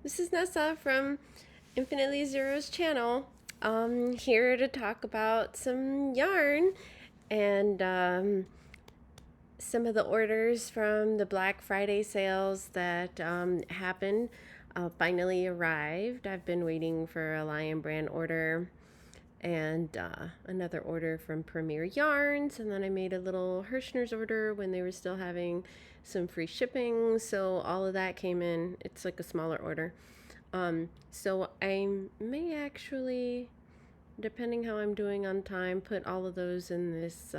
This is Nessa from Infinitely Zero's channel. Here to talk about some yarn and some of the orders from the Black Friday sales that happened finally arrived. I've been waiting for a Lionbrand order and another order from Premier Yarns, and then I made a little Herrschners order when they were still having some free shipping, so all of that came in. It's like a smaller order. So I may actually, depending how I'm doing on time, put all of those in this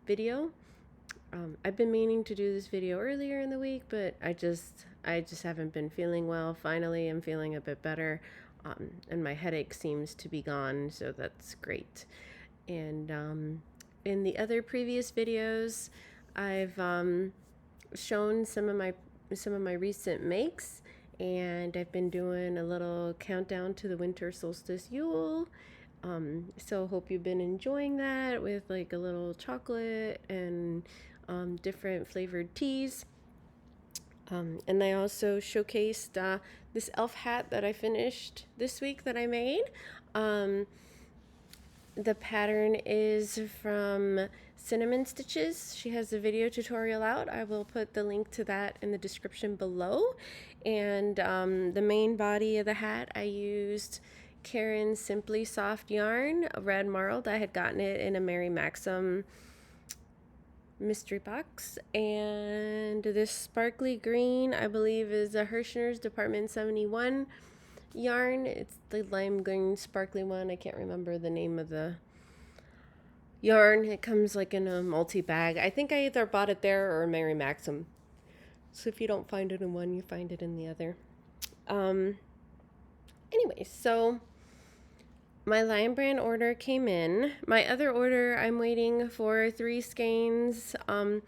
video. I've been meaning to do this video earlier in the week, but I just haven't been feeling well. Finally, I'm feeling a bit better, and my headache seems to be gone, so that's great. And in the other previous videos, I've shown some of my recent makes, and I've been doing a little countdown to the winter solstice Yule. So hope you've been enjoying that with like a little chocolate and different flavored teas. And I also showcased this elf hat that I finished this week that I made. The pattern is from Cinnamon Stitches. She has a video tutorial out. I will put the link to that in the description below. And the main body of the hat, I used Caron Simply Soft yarn, red marled. I had gotten it in a Mary Maxim mystery box, and this sparkly green I believe is a Herrschner's Department 71 yarn. It's the lime green sparkly one. I can't remember the name of the yarn. It comes like in a multi-bag. I think I either bought it there or Mary Maxim, so if you don't find it in one, you find it in the other. Anyway, so my Lionbrand order came in. My other order, I'm waiting for 3 skeins from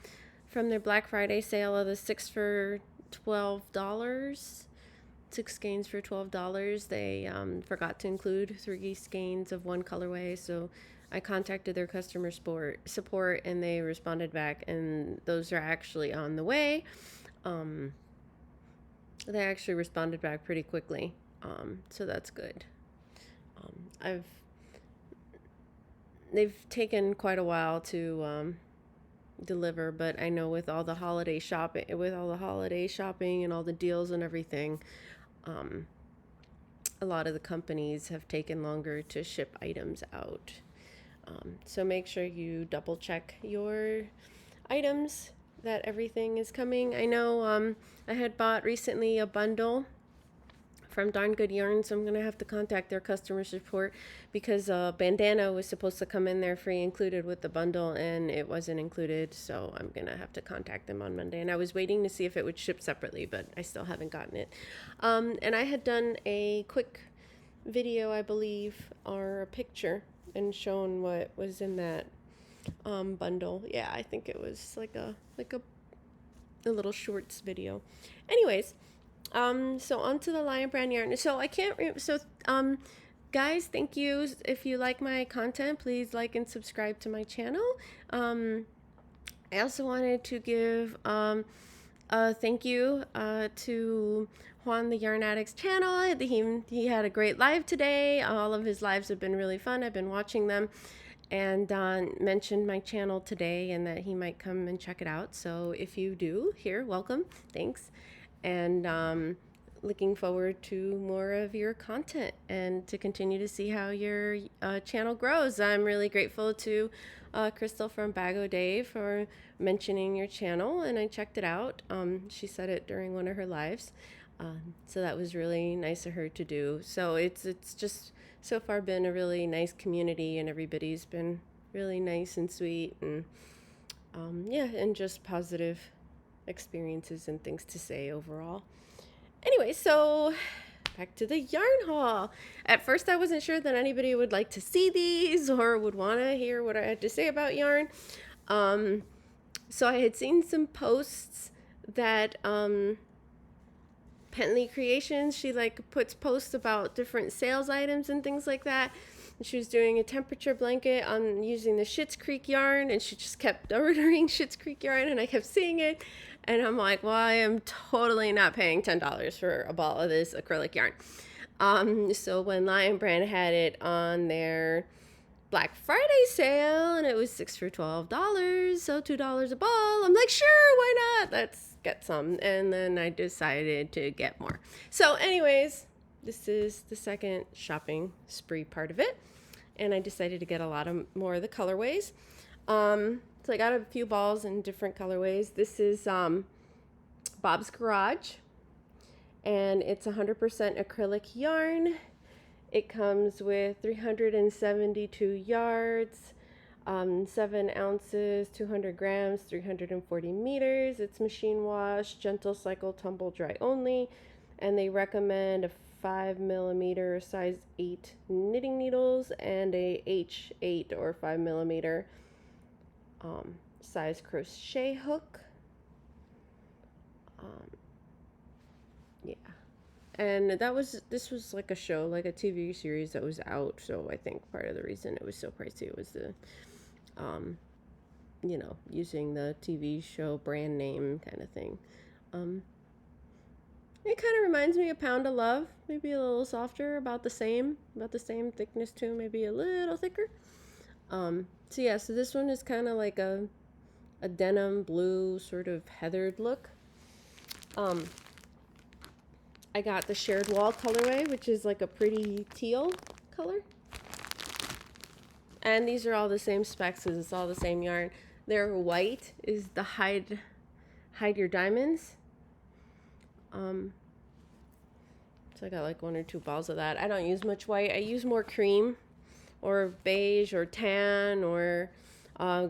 their Black Friday sale of the 6 for $12. 6 skeins for $12. They forgot to include 3 skeins of one colorway, so I contacted their customer support and they responded back, and those are actually on the way. They actually responded back pretty quickly, so that's good. They've taken quite a while to deliver, but I know with all the holiday shopping and all the deals and everything, a lot of the companies have taken longer to ship items out. So make sure you double check your items that everything is coming. I know I had bought recently a bundle from Darn Good Yarn, so I'm gonna have to contact their customer support because bandana was supposed to come in there free included with the bundle, and it wasn't included, so I'm gonna have to contact them on Monday. And I was waiting to see if it would ship separately, but I still haven't gotten it. And I had done a quick video, I believe, or a picture, and shown what was in that bundle. Yeah, I think it was like a little shorts video. Anyways, so onto the Lionbrand yarn. So I can't guys, thank you. If you like my content, please like and subscribe to my channel. I also wanted to give a thank you to Juan the Yarn Addict's channel. He had a great live today. All of his lives have been really fun. I've been watching them, and mentioned my channel today and that he might come and check it out. So if you do, here, welcome. Thanks. And looking forward to more of your content and to continue to see how your channel grows. I'm really grateful to Crystal from Bago Day for mentioning your channel, and I checked it out. She said it during one of her lives, so that was really nice of her to do. So it's just so far been a really nice community, and everybody's been really nice and sweet, and yeah, and just positive experiences and things to say overall. Anyway, so back to the yarn haul. At first I wasn't sure that anybody would like to see these or would want to hear what I had to say about yarn. So I had seen some posts that Pentley Creations, she like puts posts about different sales items and things like that. She was doing a temperature blanket on using the Schitt's Creek yarn, and she just kept ordering Schitt's Creek yarn, and I kept seeing it. And I'm like, well, I am totally not paying $10 for a ball of this acrylic yarn. So when Lionbrand had it on their Black Friday sale and it was 6 for $12, so $2 a ball, I'm like, sure, why not? Let's get some. And then I decided to get more. So anyways, this is the second shopping spree part of it. And I decided to get a lot of more of the colorways. So I got a few balls in different colorways. This is Bob's Garage, and it's 100% acrylic yarn. It comes with 372 yards, 7 ounces, 200 grams, 340 meters. It's machine wash, gentle cycle, tumble dry only, and they recommend a 5mm size 8 knitting needles and a H8 or 5mm size crochet hook. Yeah, and this was like a show, like a TV series that was out, so I think part of the reason it was so pricey was the you know, using the TV show brand name kind of thing. It kind of reminds me of Pound of Love, maybe a little softer, about the same thickness too, maybe a little thicker. So yeah, so this one is kind of like a denim blue sort of heathered look. I got the Shared Wall colorway, which is like a pretty teal color. And these are all the same specs because it's all the same yarn. Their white is the Hide Your Diamonds. So I got like 1 or 2 balls of that. I don't use much white. I use more cream or beige or tan or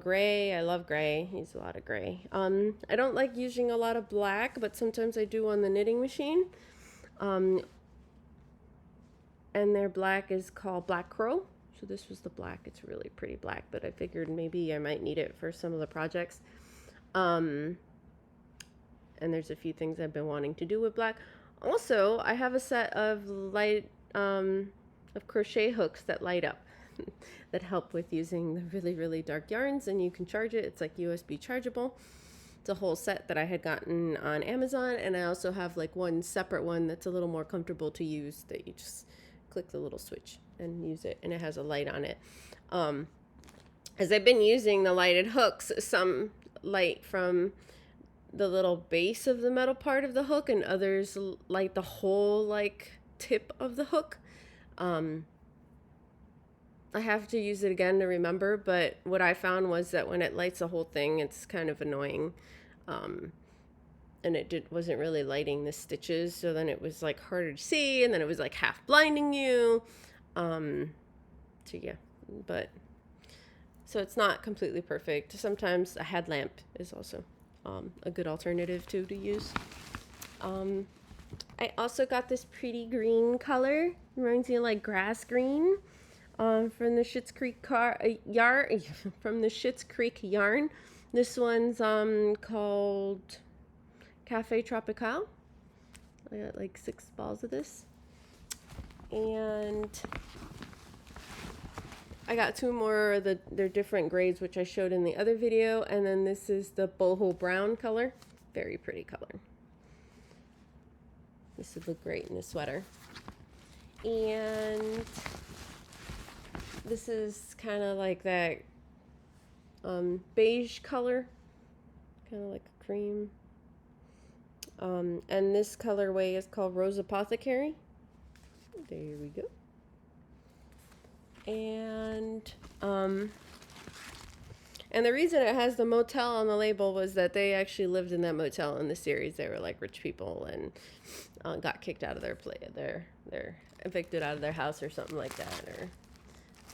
gray. I love gray. I use a lot of gray. I don't like using a lot of black, but sometimes I do on the knitting machine. And their black is called Black Crow. So this was the black. It's really pretty black, but I figured maybe I might need it for some of the projects. And there's a few things I've been wanting to do with black. Also, I have a set of crochet hooks that light up that help with using the really, really dark yarns, and you can charge it. It's like USB chargeable. It's a whole set that I had gotten on Amazon, and I also have like one separate one that's a little more comfortable to use, that you just click the little switch and use it, and it has a light on it. As I've been using the lighted hooks, some light from the little base of the metal part of the hook, and others light the whole like tip of the hook. I have to use it again to remember, but what I found was that when it lights the whole thing, it's kind of annoying. And it wasn't really lighting the stitches, so then it was like harder to see, and then it was like half blinding you. So yeah, but so it's not completely perfect. Sometimes a headlamp is also a good alternative too to use. I also got this pretty green color. Reminds me of like grass green. From the Schitt's Creek yarn. From the Schitt's Creek yarn. This one's called Cafe Tropical. I got like 6 balls of this, and I got 2 more. They're different grades, which I showed in the other video, and then this is the boho brown color. Very pretty color. This would look great in a sweater. And this is kind of like that beige color, kind of like a cream. And this colorway is called Rose Apothecary. There we go. And the reason it has the motel on the label was that they actually lived in that motel in the series. They were like rich people and got kicked out of their they're evicted out of their house or something like that,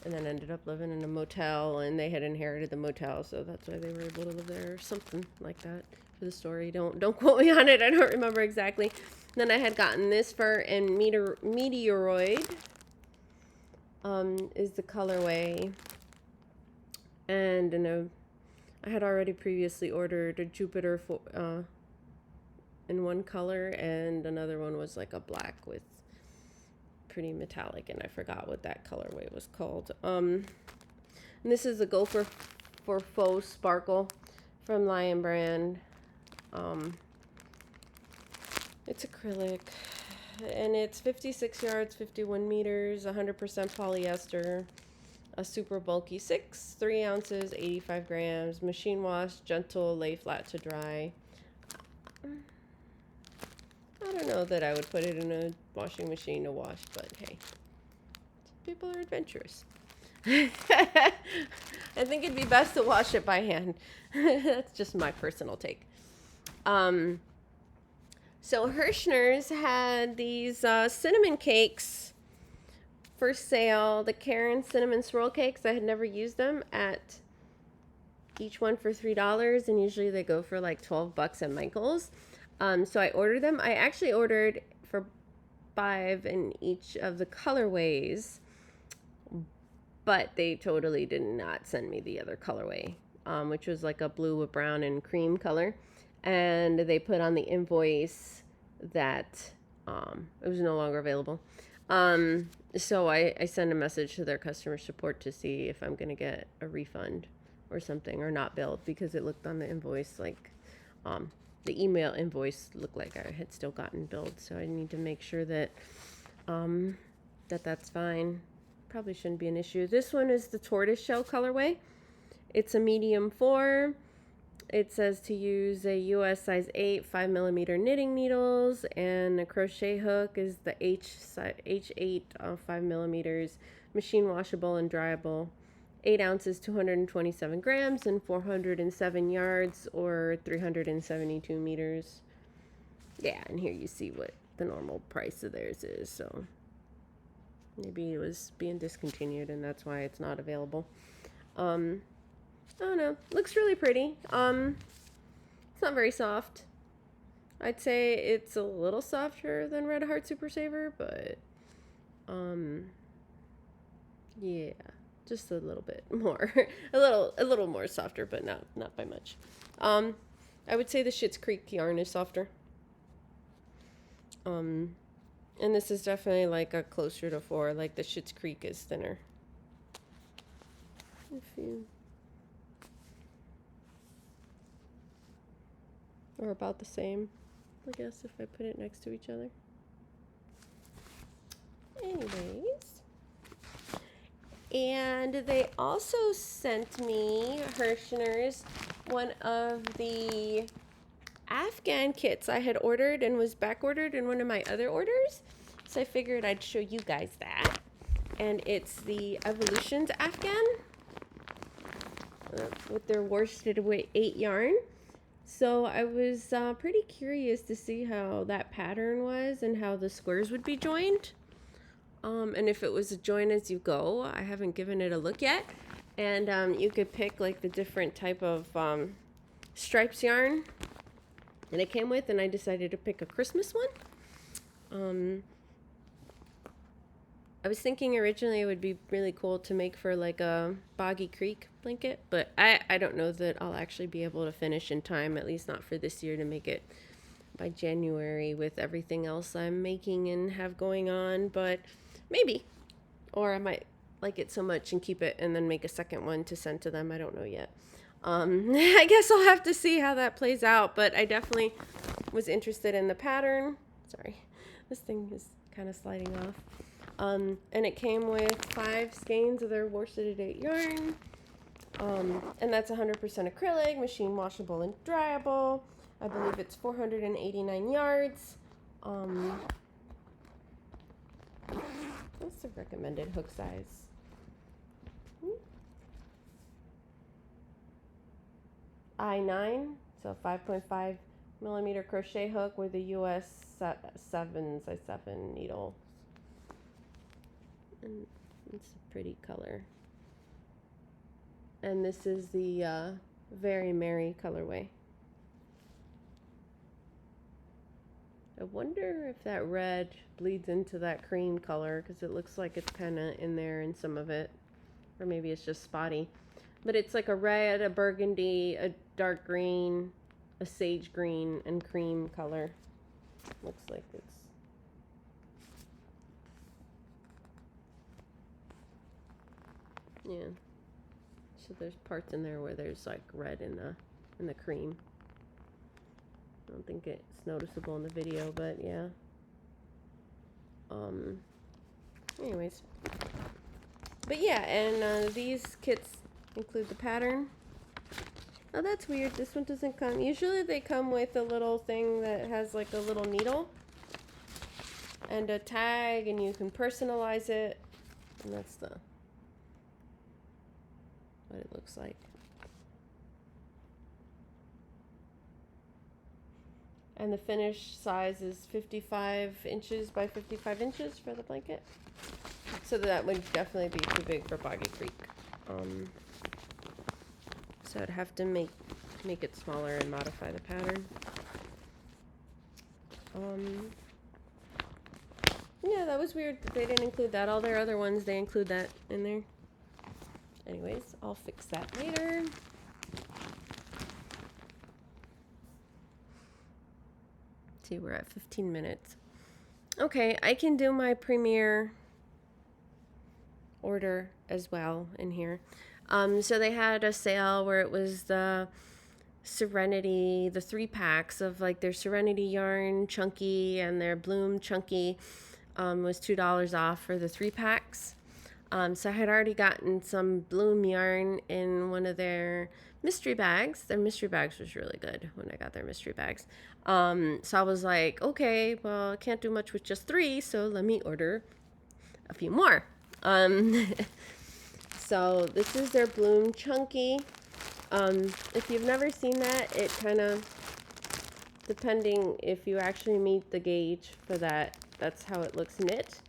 and then ended up living in a motel, and they had inherited the motel, so that's why they were able to live there or something like that. For the story, don't quote me on it. I don't remember exactly. Then I had gotten this fur and Meteoroid is the colorway, and I had already previously ordered a Jupiter in one color, and another one was like a black with pretty metallic, and I forgot what that colorway was called. And this is the Gopher for Faux Sparkle from Lionbrand. It's acrylic, and it's 56 yards, 51 meters, 100% polyester, a super bulky 6, 3 ounces, 85 grams, machine wash, gentle, lay flat to dry. I don't know that I would put it in a washing machine to wash, but hey, people are adventurous. I think it'd be best to wash it by hand. That's just my personal take. So Herrschners had these cinnamon cakes for sale, the Caron cinnamon swirl cakes. I had never used them, at each one for $3, and usually they go for like $12 at Michael's. So I ordered them. I actually ordered for 5 in each of the colorways, but they totally did not send me the other colorway, which was like a blue with brown and cream color. And they put on the invoice that it was no longer available. So I sent a message to their customer support to see if I'm going to get a refund or something, or not billed, because it looked on the invoice like the email invoice looked like I had still gotten billed. So I need to make sure that that's fine. Probably shouldn't be an issue. This one is the tortoiseshell colorway. It's a medium 4. It says to use a US size 8 5mm knitting needles, and a crochet hook is the H8 5mm, machine washable and dryable. 8 ounces, 227 grams, and 407 yards, or 372 meters. Yeah, and here you see what the normal price of theirs is. So maybe it was being discontinued and that's why it's not available. I don't know. Looks really pretty. It's not very soft. I'd say it's a little softer than Red Heart Super Saver, but yeah, just a little bit more. a little more softer, but not by much. I would say the Schitt's Creek yarn is softer. And this is definitely like a closer to 4. Like the Schitt's Creek is thinner. Or about the same, I guess, if I put it next to each other. Anyways. And they also sent me, Herrschners, one of the Afghan kits I had ordered and was back ordered in one of my other orders. So I figured I'd show you guys that. And it's the Evolutions Afghan with their worsted weight 8 yarn. So I was pretty curious to see how that pattern was and how the squares would be joined. And if it was a join as you go. I haven't given it a look yet. And you could pick like the different type of stripes yarn that it came with, and I decided to pick a Christmas one. I was thinking originally it would be really cool to make for like a Boggy Creek blanket, but I don't know that I'll actually be able to finish in time, at least not for this year, to make it by January with everything else I'm making and have going on, but maybe. Or I might like it so much and keep it and then make a second one to send to them. I don't know yet. I guess I'll have to see how that plays out, but I definitely was interested in the pattern. Sorry, this thing is kind of sliding off. And it came with 5 skeins of their worsted 8 yarn. And that's 100% acrylic, machine washable and dryable. I believe it's 489 yards. What's the recommended hook size? I9, so 5.5 millimeter crochet hook with a US 7 size 7 needle. And it's a pretty color. And this is the Very Merry colorway. I wonder if that red bleeds into that cream color, because it looks like it's kind of in there in some of it. Or maybe it's just spotty. But it's like a red, a burgundy, a dark green, a sage green, and cream color. Looks like it's... Yeah. So there's parts in there where there's like red in the cream. don't think it's noticeable in the video, but yeah. Anyways. But yeah, and these kits include the pattern. Oh, that's weird. This one doesn't come. Usually they come with a little thing that has like a little needle and a tag, and you can personalize it. And that's what it looks like. And the finished size is 55 inches by 55 inches for the blanket. So that would definitely be too big for Boggy Creek. So I'd have to make it smaller and modify the pattern. Yeah, that was weird that they didn't include that. All their other ones, they include that in there. Anyways, I'll fix that later. See, we're at 15 minutes. Okay, I can do my Premier order as well in here. So they had a sale where it was the Serenity, the 3 packs of like their Serenity yarn chunky and their Bloom chunky was $2 off for the 3 packs. So I had already gotten some Bloom yarn in one of their mystery bags. Their mystery bags was really good when I got their mystery bags. So I was like, okay, well, I can't do much with just 3, so let me order a few more. So this is their Bloom chunky. If you've never seen that, it kind of, depending if you actually meet the gauge for that, that's how it looks knit.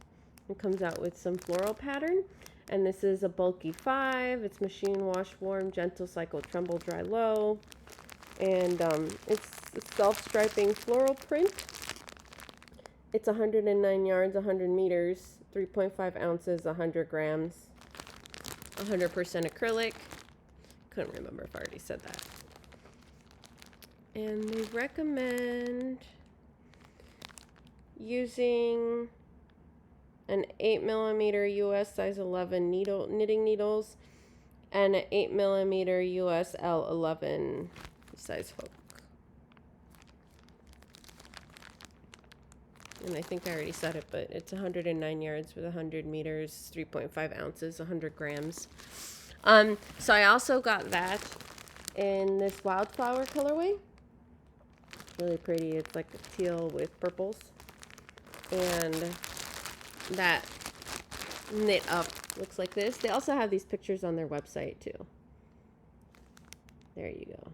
It comes out with some floral pattern. And this is a bulky 5. It's machine wash, warm, gentle, cycle, tremble, dry, low. And it's a self-striping floral print. It's 109 yards, 100 meters, 3.5 ounces, 100 grams, 100% acrylic. Couldn't remember if I already said that. And they recommend using an 8mm US size 11 knitting needles and an 8mm US L11 size hook. And I think I already said it, but it's 109 yards with 100 meters, 3.5 ounces, 100 grams. So I also got that in this wildflower colorway. Really pretty. It's like a teal with purples. And that knit up looks like this. They also have these pictures on their website too. There you go.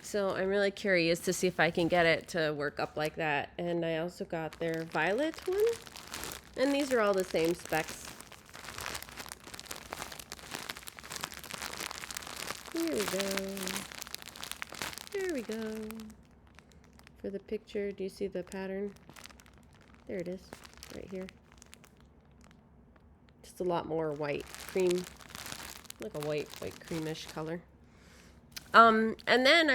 So I'm really curious to see if I can get it to work up like that. And I also got their violet one. And these are all the same specs. Here we go. There we go. For the picture, do you see the pattern? There it is, right here. Just a lot more white cream, like a white creamish color. And then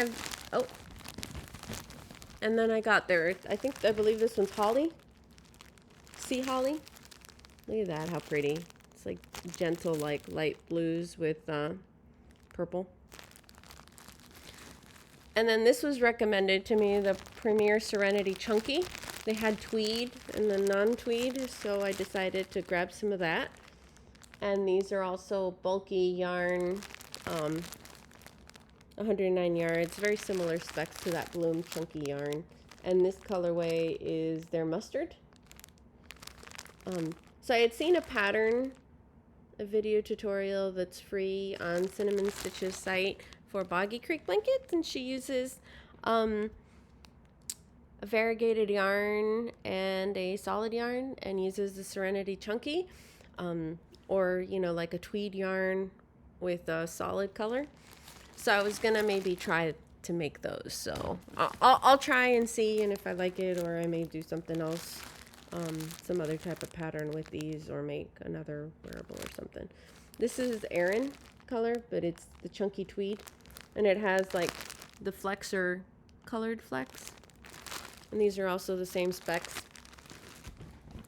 I got their, I believe this one's holly. Sea holly. Look at that, how pretty. It's like gentle, like light blues with purple. And then this was recommended to me, the Premier Serenity Chunky. They had tweed and the non-tweed, so I decided to grab some of that. And these are also bulky yarn, 109 yards, very similar specs to that Bloom chunky yarn. And this colorway is their mustard. So I had seen a pattern, a video tutorial that's free on Cinnamon Stitch's site for Boggy Creek blankets, and she uses a variegated yarn and a solid yarn and uses the Serenity Chunky, or, you know, like a tweed yarn with a solid color. So I was gonna maybe try to make those. So I'll try and see, and if I like it, or I may do something else, some other type of pattern with these, or make another wearable or something. This is Aran color, but it's the chunky tweed, and it has like the flexor colored flex. And these are also the same specs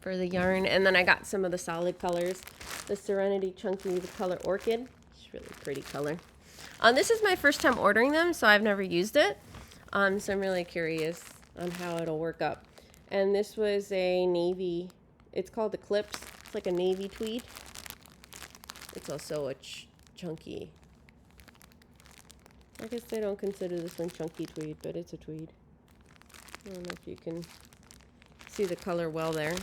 for the yarn. And then I got some of the solid colors. The Serenity Chunky, the color Orchid. It's a really pretty color. This is my first time ordering them, so I've never used it. So I'm really curious on how it'll work up. And this was a navy, it's called Eclipse. It's like a navy tweed. It's also a chunky. I guess they don't consider this one chunky tweed, but it's a tweed. I don't know if you can see the color well there.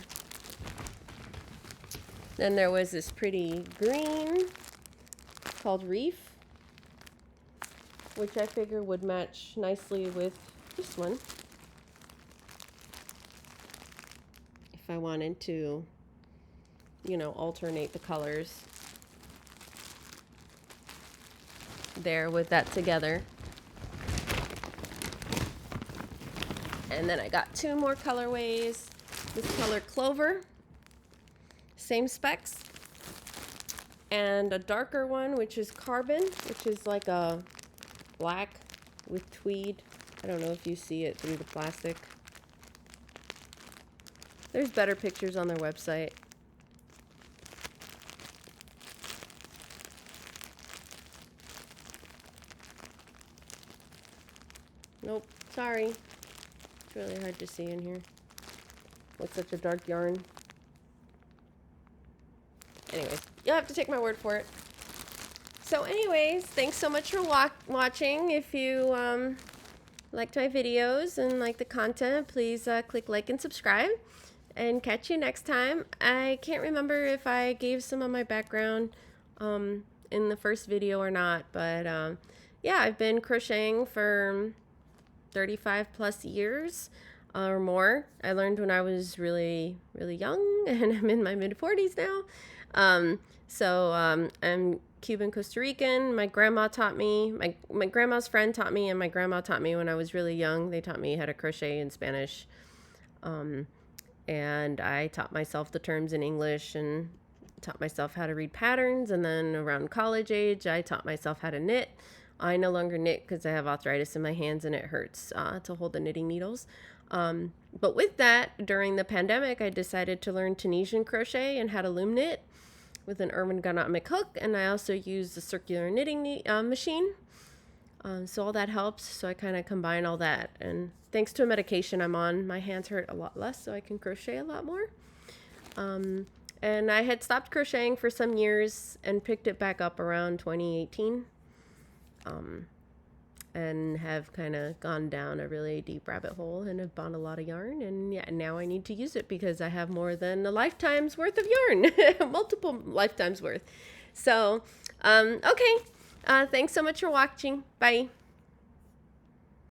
Then there was this pretty green called Reef, which I figure would match nicely with this one if I wanted to, you know, alternate the colors there with that together. And then I got two more colorways. This color Clover, same specs, and a darker one which is Carbon, which is like a black with tweed. I don't know if you see it through the plastic. There's better pictures on their website. Nope, sorry. It's really hard to see in here with such a dark yarn. Anyways, you'll have to take my word for it. So anyways, thanks so much for watching. If you liked my videos and like the content, please click like and subscribe, and catch you next time. I can't remember if I gave some of my background in the first video or not, but yeah, I've been crocheting for 35 plus years or more. I learned when I was really young, and I'm in my mid-40s now. I'm Cuban Costa Rican. My grandma taught me, my grandma's friend taught me, and my grandma taught me when I was really young. They taught me how to crochet in Spanish, and I taught myself the terms in English and taught myself how to read patterns. And then around college age, I taught myself how to knit. I no longer knit because I have arthritis in my hands and it hurts to hold the knitting needles. But with that, during the pandemic, I decided to learn Tunisian crochet and how to loom knit with an ergonomic hook, and I also use the circular knitting machine. So all that helps. So I kind of combine all that, and thanks to a medication I'm on, my hands hurt a lot less, so I can crochet a lot more. And I had stopped crocheting for some years and picked it back up around 2018. And have kind of gone down a really deep rabbit hole and have bought a lot of yarn, and yeah, now I need to use it because I have more than a lifetime's worth of yarn, multiple lifetimes worth. So, okay, thanks so much for watching. Bye.